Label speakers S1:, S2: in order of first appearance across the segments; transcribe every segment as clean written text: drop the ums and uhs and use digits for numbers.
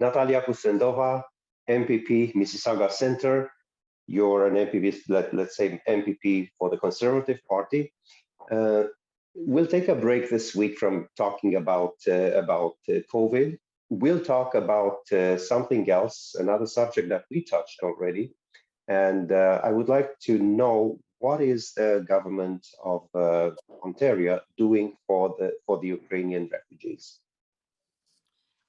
S1: Natalia Kusendova, MPP Mississauga Centre. You're an MPP, let's say MPP for the Conservative Party. We'll take a break this week from talking about COVID. We'll talk about something else, another subject that we touched already. And I would like to know, what is the government of Ontario doing for the Ukrainian refugees?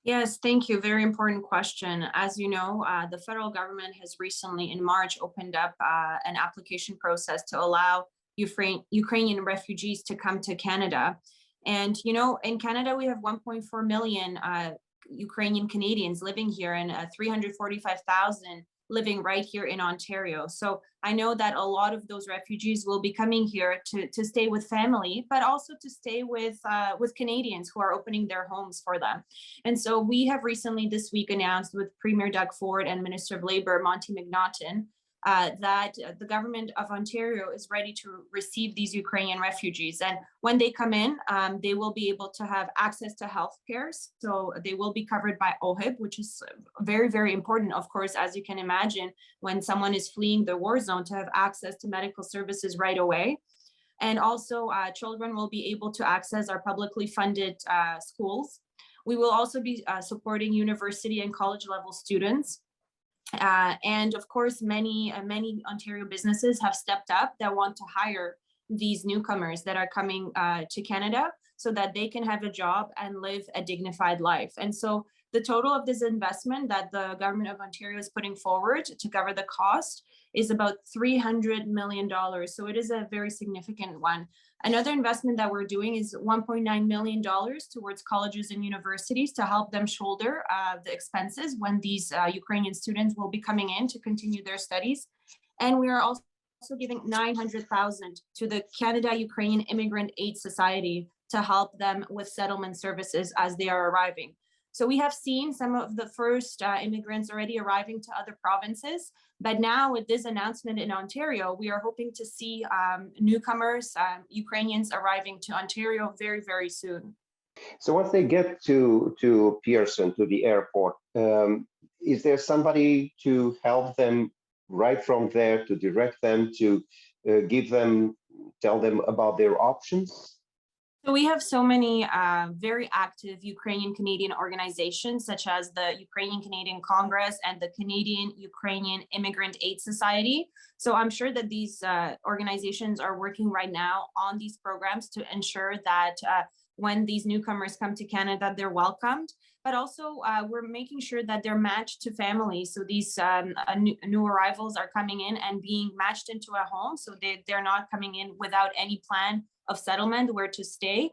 S2: Yes, thank you. Very important question. As you know, the federal government has recently in March opened up an application process to allow Ukrainian refugees to come to Canada. And, you know, in Canada, we have 1.4 million Ukrainian Canadians living here and 345,000 living right here in Ontario. So I know that a lot of those refugees will be coming here to stay with family, but also to stay with Canadians who are opening their homes for them. And so we have recently this week announced with Premier Doug Ford and Minister of Labour Monty McNaughton that the government of Ontario is ready to receive these Ukrainian refugees. And when they come in, they will be able to have access to healthcare. So they will be covered by OHIP, which is very, very important, of course, as you can imagine, when someone is fleeing the war zone, to have access to medical services right away. And also children will be able to access our publicly funded schools. We will also be supporting university and college level students. And of course, many Ontario businesses have stepped up that want to hire these newcomers that are coming to Canada so that they can have a job and live a dignified life. And so the total of this investment that the government of Ontario is putting forward to cover the cost is about $300 million. So it is a very significant one. Another investment that we're doing is $1.9 million towards colleges and universities to help them shoulder the expenses when these Ukrainian students will be coming in to continue their studies. And we are also giving $900,000 to the Canada-Ukrainian Immigrant Aid Society to help them with settlement services as they are arriving. So we have seen some of the first immigrants already arriving to other provinces, but now with this announcement in Ontario, we are hoping to see newcomers, Ukrainians arriving to Ontario very, very soon.
S1: So once they get to Pearson, to the airport, is there somebody to help them right from there, to direct them, to tell them about their options?
S2: So we have so many very active Ukrainian Canadian organizations, such as the Ukrainian Canadian Congress and the Canadian Ukrainian Immigrant Aid Society. So I'm sure that these organizations are working right now on these programs to ensure that when these newcomers come to Canada, they're welcomed. But also we're making sure that they're matched to families. So these new arrivals are coming in and being matched into a home. So they're not coming in without any plan of settlement, where to stay.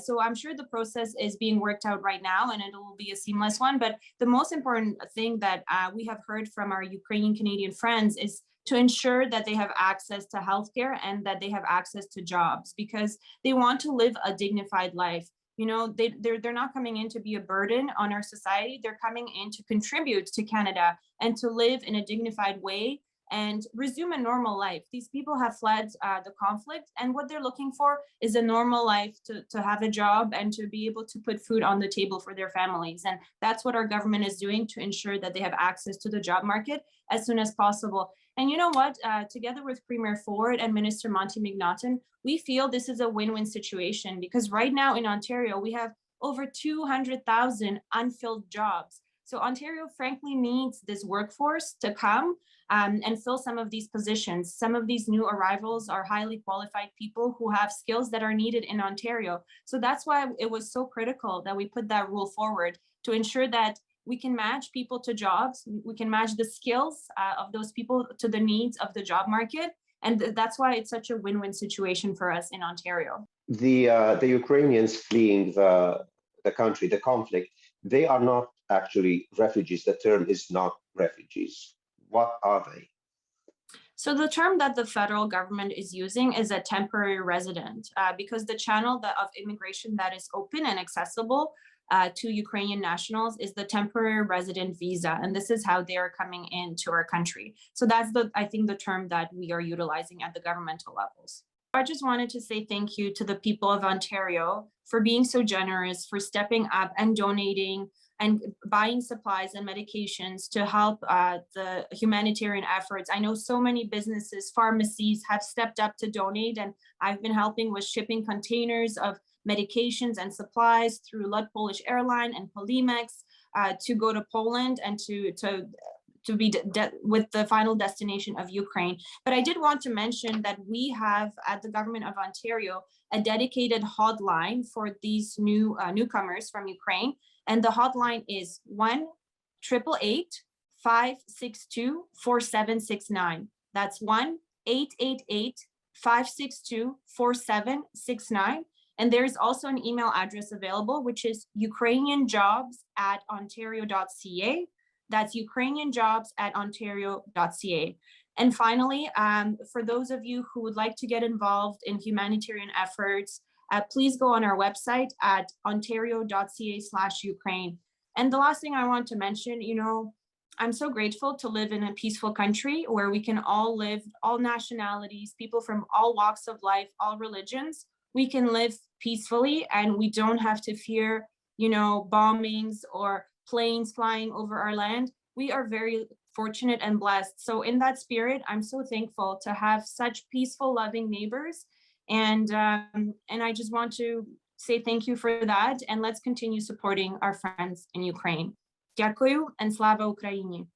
S2: So I'm sure the process is being worked out right now, and it will be a seamless one. But the most important thing that we have heard from our Ukrainian Canadian friends is to ensure that they have access to healthcare and that they have access to jobs, because they want to live a dignified life. You know, they're not coming in to be a burden on our society. They're coming in to contribute to Canada and to live in a dignified way and resume a normal life. These people have fled the conflict, and what they're looking for is a normal life, to have a job and to be able to put food on the table for their families. And that's what our government is doing to ensure that they have access to the job market as soon as possible. And you know what, together with Premier Ford and Minister Monty McNaughton, we feel this is a win-win situation, because right now in Ontario, we have over 200,000 unfilled jobs. So Ontario frankly needs this workforce to come and fill some of these positions. Some of these new arrivals are highly qualified people who have skills that are needed in Ontario. So that's why it was so critical that we put that rule forward, to ensure that we can match people to jobs, we can match the skills of those people to the needs of the job market. And that's why it's such a win-win situation for us in Ontario.
S1: The Ukrainians fleeing the country, the conflict, they are not actually refugees. The term is not refugees. What are they?
S2: So the term that the federal government is using is a temporary resident, because the channel of immigration that is open and accessible to Ukrainian nationals is the temporary resident visa. And this is how they are coming into our country. So that's I think the term that we are utilizing at the governmental levels. I just wanted to say thank you to the people of Ontario for being so generous, for stepping up and donating and buying supplies and medications to help the humanitarian efforts. I know so many businesses, pharmacies have stepped up to donate, and I've been helping with shipping containers of medications and supplies through Lot Polish Airline and Polimex to go to Poland and to be with the final destination of Ukraine. But I did want to mention that we have at the Government of Ontario a dedicated hotline for these newcomers from Ukraine. And the hotline is 1-888-562-4769. That's 1-888-562-4769. And there's also an email address available, which is ukrainianjobs@ontario.ca. That's ukrainianjobs@ontario.ca. And finally, for those of you who would like to get involved in humanitarian efforts, please go on our website at ontario.ca/Ukraine. And the last thing I want to mention, I'm so grateful to live in a peaceful country where we can all live, all nationalities, people from all walks of life, all religions. We can live peacefully and we don't have to fear, bombings or planes flying over our land. We are very fortunate and blessed. So in that spirit, I'm so thankful to have such peaceful, loving neighbors. And I just want to say thank you for that. And let's continue supporting our friends in Ukraine. Дякую and slava Ukraini.